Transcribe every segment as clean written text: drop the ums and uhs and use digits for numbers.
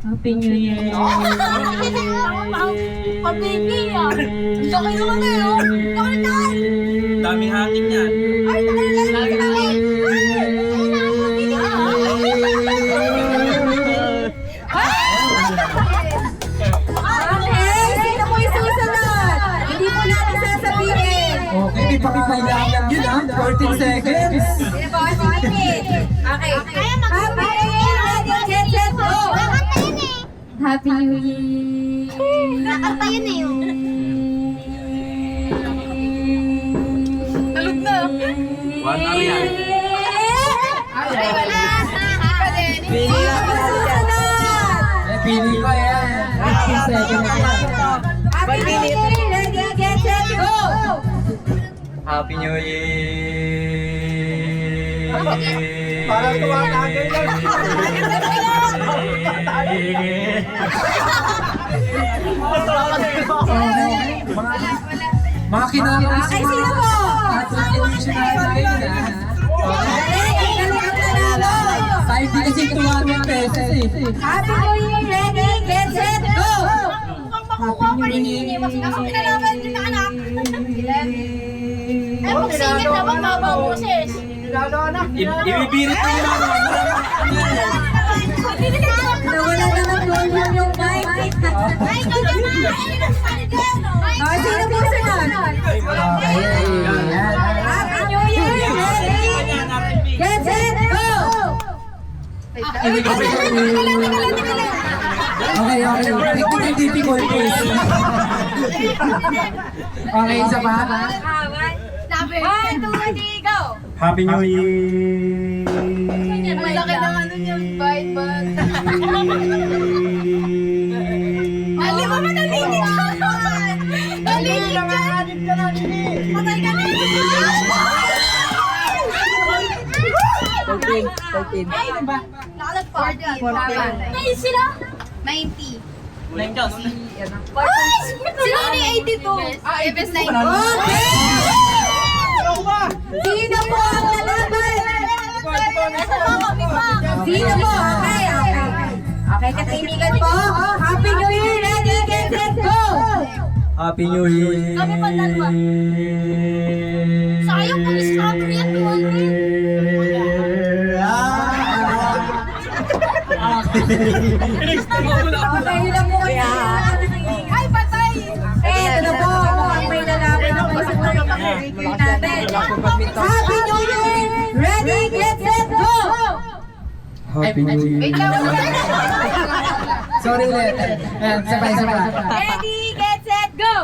Happy New Year! Pabigay yan! Laki naman na yun! Laki naman! Daming hangin yan. Ay, laki naman! Okay, sino po yung susunod? Hindi po natin sasabihin. Okay, hindi pa kailangan yun ha. 14 seconds. Sino po? Sige. Okay. Happy New Year! Ready, get, set, go! Happy New Year! Nakanta yun eh yun. Talog na. One hour yan. Ay, wala. Pili Sino po susunod? Pili ko yan. 15 seconds yan. Happy New Year! Ready, get, set, go! Happy New Year! Parang tumatagay lang. Mga kinakaroon Okay, sino po? At resolution natin ngayon ha. Sa hindi kasi 200 pesos eh. Happy New Year! Ready, get, set, go! Happy New Year. Ay, magsingit na magbabaw boses. Ibibirit mo yun. Nawala na ng volume yung mic. Ay, okay, sino po sunod? Okay, yan. Happy New Year! Ready, get, set, go! Okay, technical difficulties. Okay, isa pa. 1, 2, 3, go! Happy New Year! Ang laki ng ano niya, bite. Ali mo manaligid ka! Naligid ka! Patay ka na! 13. Ay, ba? Nakalag pa. 14. Ay, sila? 90. Ulang dyan. Ay! Sila ni 82. Ah, Ebes 90. Okay! Sino po ang lalaban? Sino po? Okay, okay. Okay, katimigan po. Happy New Year! Ready, get, set, go! Happy New Year! Kami pa dalawa. Sayang kung scatter yan, 200. Okay, yun lang po kaya. Ay, patay! Eh, ito na po. Mukhang may lalaban na po sa mga pag-breaker natin. Happy New Year! Ready, get, set, go! Happy New Year. Wait lang. Sorry ulit. Ayan, sabay. Ready, get, set, go!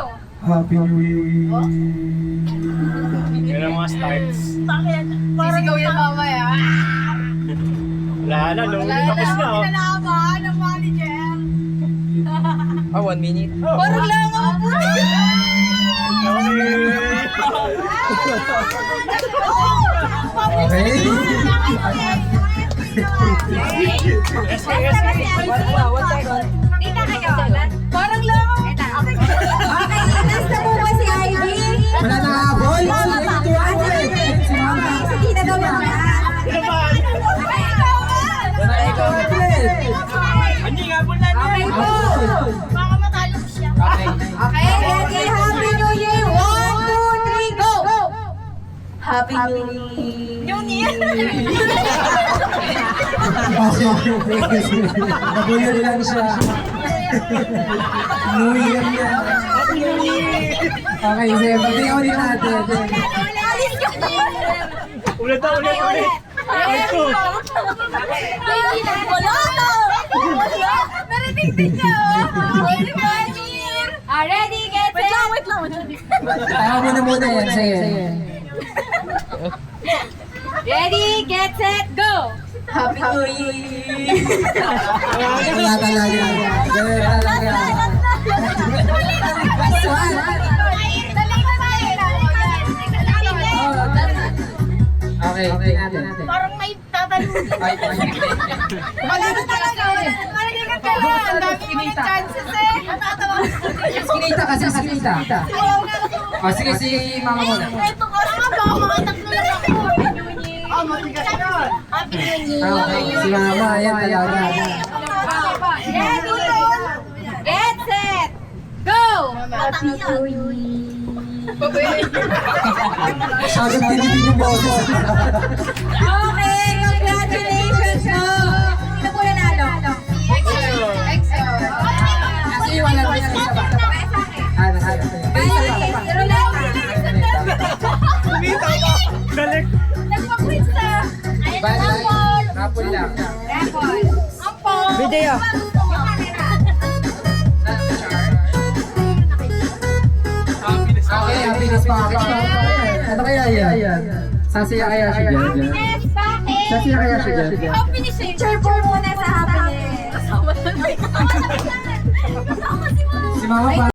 Happy New Year. Yan ang mga starts. Sisigaw yan mamaya. Wala na, tapos na. Pinalaban ng manager. 1 minute. Parang lang ako po. Okay. Dita kayo. Parang lang ako. Okay, last na po ba si Ivy? Wala na habol. Si Mama. Sige na daw yung Hindi nga po na. Okay po. Baka matalo siya. Okay, ready? Happy New Year! 1, 2, 3, go! Happy New Year! New Year! Nabuyo lang siya. New Year yan. Okay, sige. Pagtingin ulit natin. Ulit. Wala to! Wala! Narinig din niya, oh! Ready, get, set! Wait lang. Ayaw muna yan. Sige. Ready, get, set, go! Happy New Year! Wala talaga. Wala talaga. Okay, natin. Parang may tatanungin. Wala na talaga. Maniligad ka lang. Ang dami mo ng chances eh. Natatawa ko. Kinita kasi, kinita. Ayaw na. O, sige, mama muna. Ito ko lang baka mga tatlo lang ako. Oh, matigas yun. Happy New Year. Okay, si mama, ayan talaga. Yes, Happy New Year. Masyadong tinitin yung boses. Okay, congratulations po! Sino po nanalo? Kasi wala na isa pa. Ah, nasa iyo. Ay, pero lang. Kumita ka. Galing. Nagpa-quiz na. Ayan Bye, ang Apple. Rapol lang. Apple. Apple. Video. Yung camera. Okay, happiness pa ako. Ano kaya yan? Sasaya kaya siya dyan? Happiness, bakit? Sasaya kaya siya dyan? Happiness. Picture po muna sa happiness. Kasama si Mama. Si Mama pa.